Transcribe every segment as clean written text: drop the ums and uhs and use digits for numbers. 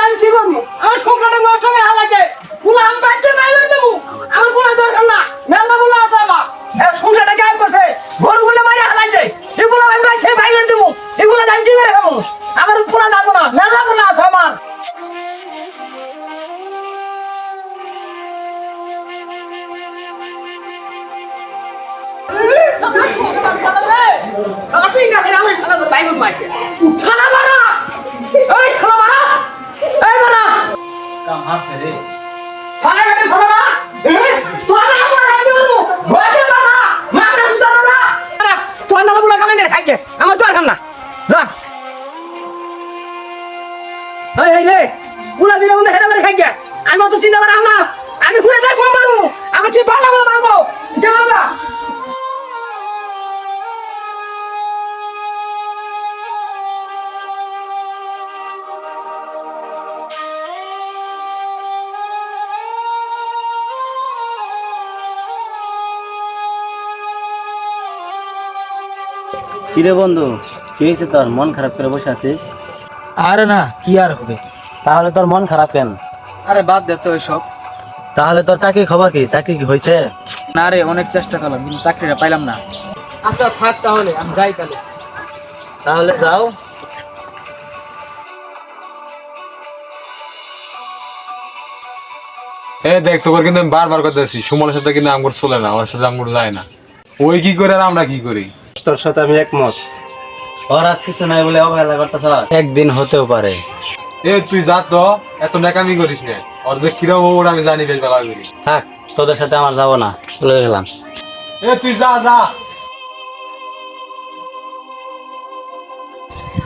আমি কি করবো? আমার সংসারটা নষ্ট হয়ে হালাইছে। পুলা আমি বাইতে বাইরে দেবো। আমার পুলা দরকার না। মেলা পুলা আছে আমার। এর সংসারটা গায়েব করছে। গরুগুলো মাইরে হালাইছে। এগুলো আমি বাইতে বাইরে দেবো। এগুলো আমি কি করে খাবো? আমার পুলা দাবো না। মেলা পুলা আছে আমার। আপনি না খেলে আলাই শালা করে বাইরে মাইতে। শালা মারা! এই শালা মারা! এই মারা! কাম হাসে রে শালা বেটা শালা মারা! তোর না মারা আমি বলবো। ঘরে মারা! মারা সুতা মারা! তোর না বলা কামে মেরে খাইছে। আমার দরকার না। যা। এই রে! পুরা জিনা বন্ধ হেডা করে খাইছে। আমি অত চিন্তা করা না। আমি ঘুরে যাই কম মারবো। আমি কি পারলাম না মারবো। যা বাবা। কিরে বন্ধু, কি হয়েছে তোর? মন খারাপ করে বসে আছিস? আরে না কি আর হবে। তাহলে তোর মন খারাপ কেন? আরে বাদ দে তো এসব। তাহলে তোর চাকরির খবর কি? চাকরি কি হয়েছে? না রে অনেক চেষ্টা করলাম কিন্তু চাকরিটা পাইলাম না। আচ্ছা থাক তাহলে আমি যাই তাহলে। তাহলে যাও। দেখ তোর কিন্তু আমি বারবার কথা আছি, সুমনের সাথে কিন্তু আমগুর চলে না, ওর সাথে আমগুর যায় না। ওই কি করে আর আমরা কি করি? তোর সাথে আমি একমত। ওর আজ কিছু নাই বলে অবহেলা করতেছ। একদিন হতেও পারে। তুই যা তো, এত নাকামি করিস না। ওর যে কিরম ওর আমি জানি বেশ বেলা করি। থাক, তোদের সাথে আমার যাবো না, চলে গেলাম। তুই যা যা।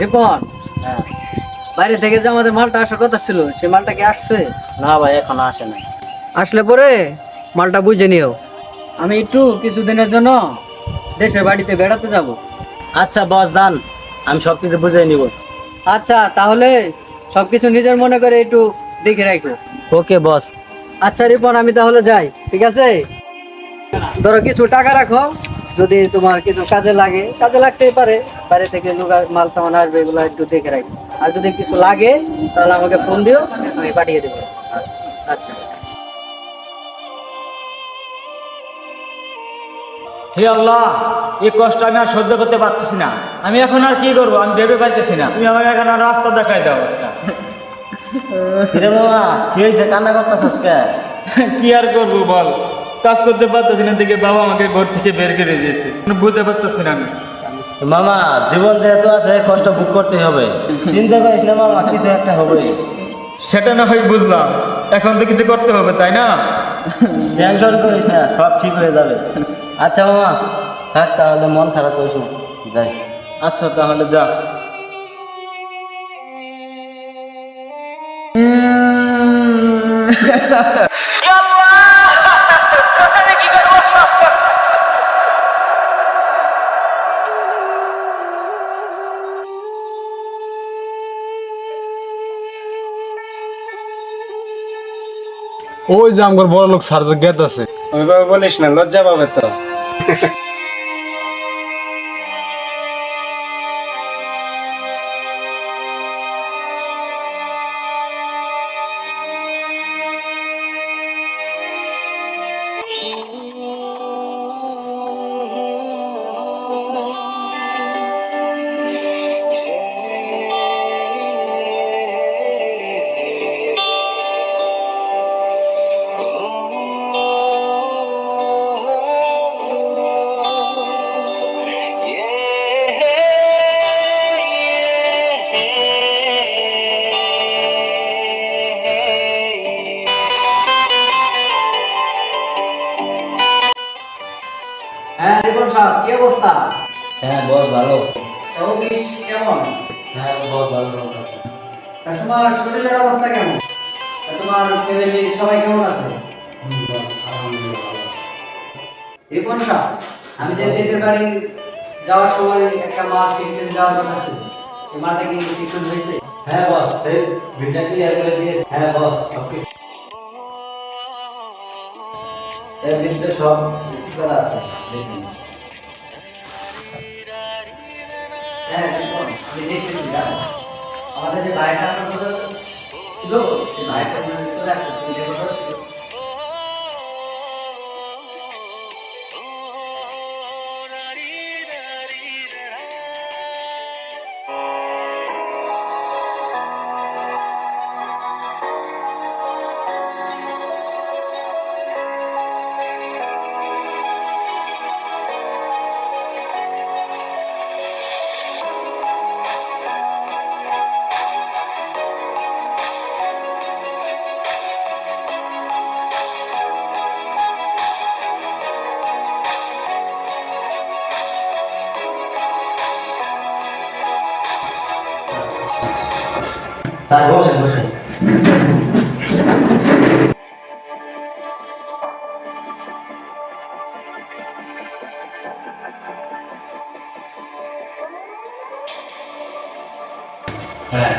রিপন, বাইরে থেকে যে আমাদের মালটা আসার কথা ছিল সে মালটা কি আসছে? না ভাই, এখনো আসে নাই। আসলে পরে মালটা বুঝে নিও। আমি একটু কিছুদিনের জন্য দেশের বাড়িতে বেড়াতে যাব। আচ্ছা বস, যান, আমি সবকিছু বুঝে নিব। আচ্ছা তাহলে সবকিছু নিজের মনে করে একটু দেখে রাখো। ওকে বস। আচ্ছা রিপন, আমি তাহলে যাই, ঠিক আছে? ধরো কিছু টাকা রাখো, যদি তোমার কিছু কাজে লাগে, কাজে লাগতেই পারে। বাইরে থেকে লোক মাল সামান আসবে, এগুলো একটু দেখে রাখো। আর যদি কিছু লাগে তাহলে আমাকে ফোন দিও, আমি পাঠিয়ে দেবো। আচ্ছা। হে আল্লাহ, এই কষ্ট আমি আর সহ্য করতে পারতেছি না। আমি এখন আর কি করবো, আমি ভেবে পাইতেছি না। তুমি আমাকে এখন আর রাস্তা দেখাই দাও একটা। কিরে মামা, কি হয়েছে? কান্না করতেছিস কে? কি আর করবো বল, কাজ করতে পারতেছি না দেখে বাবা আমাকে ঘর থেকে বের করে দিয়েছে। বুঝতে পারতেছি না আমি। মামা, জীবন যেহেতু আছে কষ্ট ভোগ করতে হবে। চিন্তা করিস না মামা, কিছু একটা হবে। সেটা না হয় বুঝলাম, এখন তো কিছু করতে হবে তাই না? টেনশন করিস না, সব ঠিক হয়ে যাবে। আচ্ছা মামা, থাক তাহলে, মন খারাপ করিস না, যাই। আচ্ছা তাহলে যা। ওই যে আমগুর বড় লোক স্যার গেট আছে। ওইভাবে বলিস না, লজ্জা পাবে তো। হ্যাঁ রিপন সাহেব, কি অবস্থা? হ্যাঁ বস, ভালো। অফিস কেমন? হ্যাঁ বস, ভালো। তা তোমার শরীরের অবস্থা কেমন? তা তোমার ফ্যামিলির সবাই কেমন আছে? রিপন সাহেব, আমি যে দেশের বাড়ি যাওয়ার সময় একটা মাস শিখতে যাওয়ার কথা ছিল, এই মালটা কি ঠিক হয়েছে? হ্যাঁ বস, সেই বিলটা ক্লিয়ার করে দিয়েছে। হ্যাঁ বস, সবকিছু এর ভিতরে সব ঠিক করা আছে, দেখুন। হ্যাঁ রিপন, আমি দেখতেছি, জানো আমাদের যে বাইকটা আসার কথা ছিল সে ভাইটা চলে আসছে, তুমি দেখো তো। স্যার বসেন বসেন। হ্যাঁ,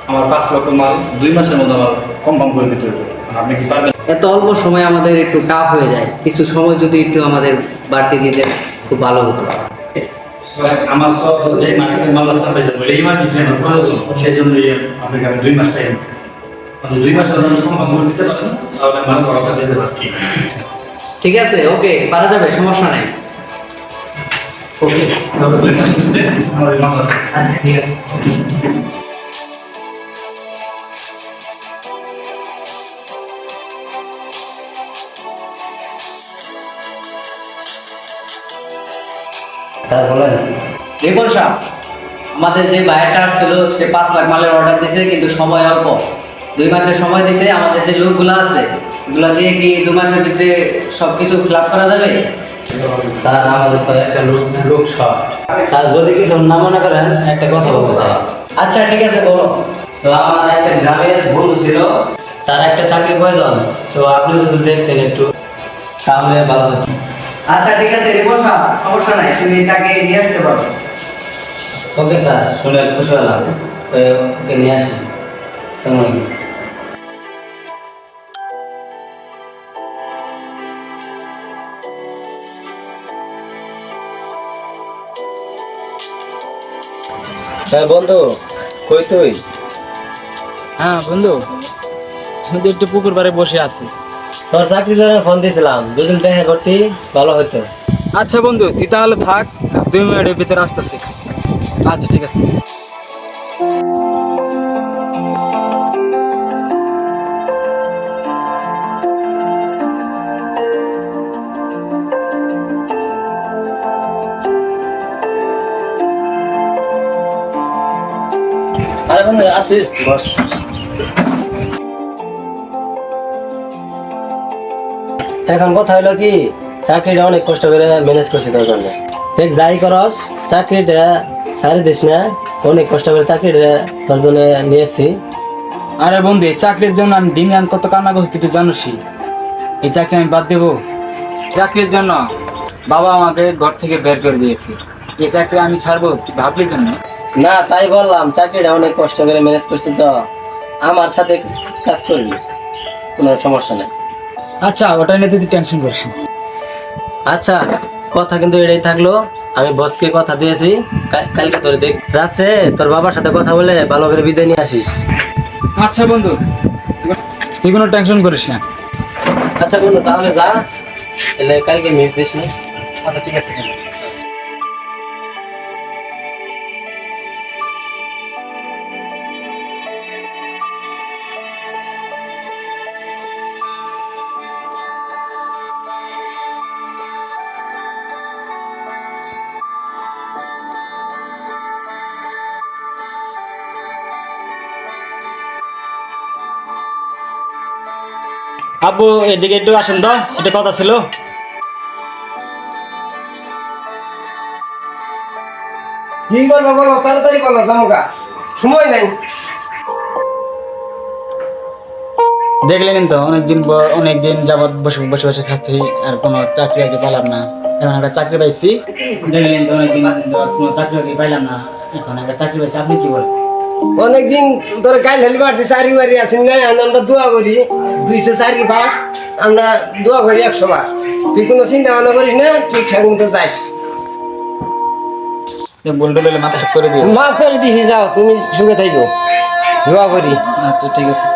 আমার 5 লক্ষ মাল 2 মাসের মধ্যে আমার কনফার্ম করে দিতে হবে। আপনি কি পারবেন? এত অল্প সময় আমাদের একটু টাফ হয়ে যায়, কিছু সময় যদি একটু আমাদের বাড়তি দিতে খুব ভালো হতো। আমার তো যে মার্কেটের মাল আছে আপনি যাবেন ইমার্জেন্সি আমার প্রয়োজন, সেই জন্য আপনাকে আমি 2 মাস টাইম দিচ্ছি। আপনি 2 মাসের জন্য কনফার্ম করে দিতে পারেন, তাহলে মাল অর্ডার দিতে পারছি। ঠিক আছে, ওকে, পারা যাবে, সমস্যা নাই। ওকে, তাহলে প্ল্যান করতে আমার এই মাল আচ্ছা ঠিক আছে। স্যার বলেন। রিপন সাহেব, আমাদের যে বায়ারটা আসছিল সে 5 লাখ মালের অর্ডার দিয়েছে, কিন্তু সময় অল্প, 2 মাসের সময় দিয়েছে। আমাদের যে লোকগুলো আছে এগুলো দিয়ে কি 2 মাসের ভিতরে সব কিছু ফিল আপ করা যাবে? স্যার আমাদের তো একটা লোক শর্ট। স্যার যদি কিছু না মনে করেন একটা কথা বলতে চাই। আচ্ছা ঠিক আছে, বলো। তো আমার একটা গ্রামের বন্ধু ছিল, তার একটা চাকরির প্রয়োজন, তো আপনি যদি দেখতেন একটু তাহলে ভালো হতো। আচ্ছা ঠিক আছে রিপন সাহেব, সমস্যা নাই, তুমি তাকে নিয়ে আসতে পারো। ওকে স্যার, শুনে খুশি হলাম। তো ওকে নিয়ে আসি। আসসালামু আলাইকুম। হ্যাঁ বন্ধু, কই তুই? হ্যাঁ বন্ধু, আমি তো একটু পুকুর পাড়ে বসে আছি। তোর চাকরির জন্য ফোন দিয়েছিলাম, যদি দেখা করতি ভালো হতো। আচ্ছা বন্ধু, তুই তাহলে থাক, 2 মিনিটের ভিতরে আসতেছি। আচ্ছা ঠিক আছে। আরে বন্ধু আসিস, বস। এখন কথা হলো কি, চাকরিটা অনেক কষ্ট করে ম্যানেজ করছি তোর জন্য। দেখ যাই করস, চাকরিটা ছাড়ি দিস না, অনেক কষ্ট করে চাকরিটা তোর জন্য নিয়েছি। আরে বন্ধু, এই চাকরির জন্য আমি দিন রাত কত কান্না করছি তুই তো জানোসই। এই চাকরি আমি বাদ দেবো? চাকরির জন্য বাবা আমাকে ঘর থেকে বের করে দিয়েছে। এই চাকরি আমি ছাড়বো তুই ভাবলি কেন? না তাই বললাম, চাকরিটা অনেক কষ্ট করে ম্যানেজ করছি, তো আমার সাথে কাজ করবি, কোনো সমস্যা নেই। আচ্ছা, ওটা নিয়ে তুই টেনশন করিস না। আচ্ছা, কথা কিন্তু এটাই থাকলো, আমি বসকে কথা দিয়েছি, কালকে তোর দেখ রাত্রে তোর বাবার সাথে কথা বলে ভালো করে বিদায় নিয়ে আসিস। আচ্ছা বন্ধু, তুই কোনো টেনশন করিস না। আচ্ছা বন্ধু, তাহলে যা, এলে কালকে মিস দিস না। আচ্ছা ঠিক আছে। আব্বু এদিকে একটু আসেন তো, এটা কথা ছিল। কি বলবো বলো, তাড়াতাড়ি বলো, জামুকা সময় নাই। দেখলেন তো, অনেকদিন যাবৎ বসে বসে বসে খাচ্ছি, আর কোনো চাকরি আগে পেলাম না। এখন একটা চাকরি পাইছি। দেখলেন তো, অনেকদিন যাবৎ কোনো চাকরি আগে পাইলাম না, এখন একটা চাকরি পাইছি। আপনি কি বলেন? অনেকদিন ধরে গাইল হেলি মারছি, চারি বাড়ি আছি না, আমরা দোয়া করি 204 বার, আমরা দোয়া করি 100 বার। তুই কোনো চিন্তা ভাবনা করিস না, ঠিকঠাক মতো যাস। বলতে বলে মাথা ঠিক করে দিও। মাফ করে দিছি, যাও তুমি সুখে থাকো, দোয়া করি। আচ্ছা ঠিক আছে।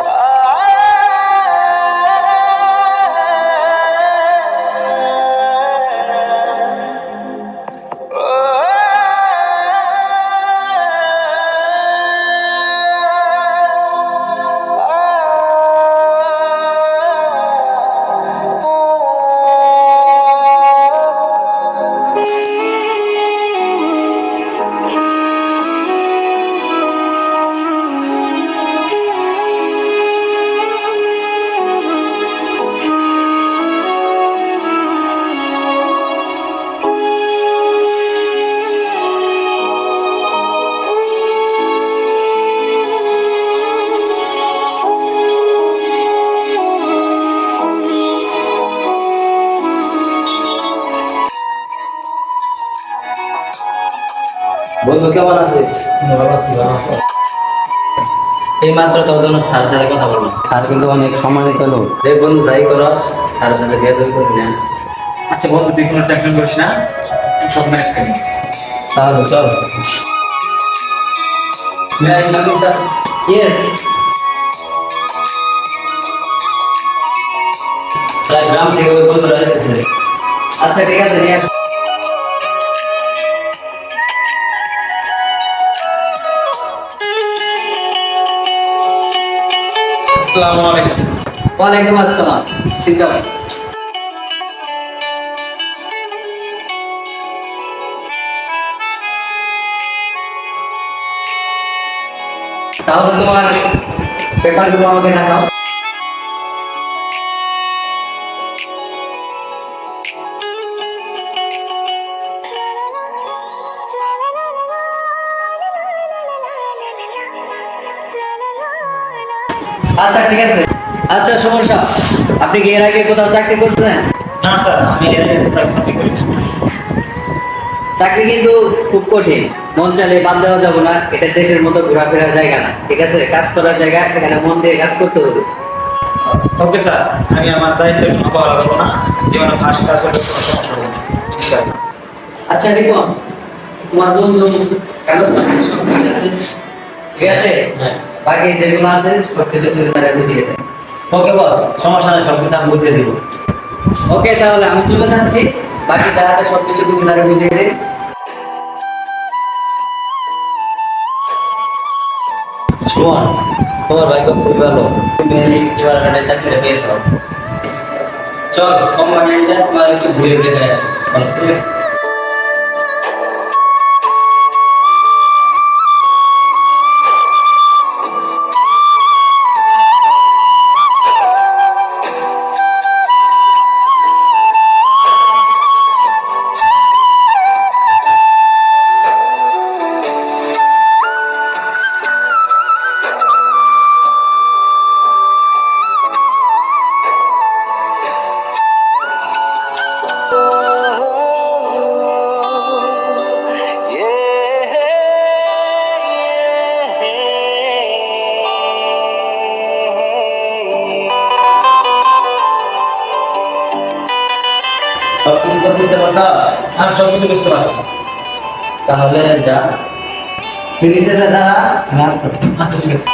বন্ধু কেমন আছিস? ভালো আছি, ভালো আছি। এই মাত্র তোর জন্য স্যারের সাথে কথা বললাম। স্যার কিন্তু অনেক সম্মানিত লোক। দেখ বন্ধু, যাই করস স্যারের সাথে বেয়াদবি করবি না। আচ্ছা বন্ধু, তুই কোনো টেনশন করিস না, আমি সব ম্যানেজ করি। তাহলে চল। Sir yes. গ্রাম থেকে ওই বন্ধুরা এসেছে। আচ্ছা ঠিক আছে, নিয়ে আসো। আসসালামু আলাইকুম। ওয়ালাইকুম আসসালাম। Sit down. তাহলে তোমার পেপারগুলো আমাকে দেখাও। আচ্ছা ঠিক আছে। আচ্ছা সমস্যা, আপনি কি এর আগে কোথাও চাকরি করছেন? না স্যার, আমি এর আগে কোথাও চাকরি করি না। চাকরি কিন্তু খুব কঠিন, মন চাইলে বাদ দেওয়া যাবে না। এটা দেশের মতো ঘোরাফেরার জায়গা না, ঠিক আছে? কাজ করার জায়গা, এখানে মন দিয়ে কাজ করতে হবে। ওকে স্যার, আমি আমার দায়িত্ব অবহেলা করবো না, জীবনে ফার্স্ট ক্লাসে কোনো সমস্যা হবে না ইনশাআল্লাহ। আচ্ছা রিপন, তোমার বন্ধু কাগজপত্র সব ঠিক আছে? ঠিক আছে, হ্যাঁ। বাকি যেগুলো আছে সব কিছু তুমি তারা বুঝিয়ে দেয়। ওকে বস, সমস্যা নেই, সবকিছু আমি বুঝিয়ে দিব। ওকে, তাহলে আমি চলে যাচ্ছি। বাকি যা আছে সব কিছু তুমি তারা বুঝিয়ে দেয়। সুমন, তোমার ভাই তো খুবই ভালো, তুমি এবার একটা চাকরিটা পেয়েছ। চল কোম্পানিটা তোমার একটু ঘুরে দেখে আসি। বলো, ঠিক আছে? সবকিছু তো বুঝতে পারতাস? আমি সব কিছু বুঝতে পারছি। তাহলে যা, তুই নিচে যা, দাঁড়া, আমি আসতেছি। আচ্ছা ঠিক আছে।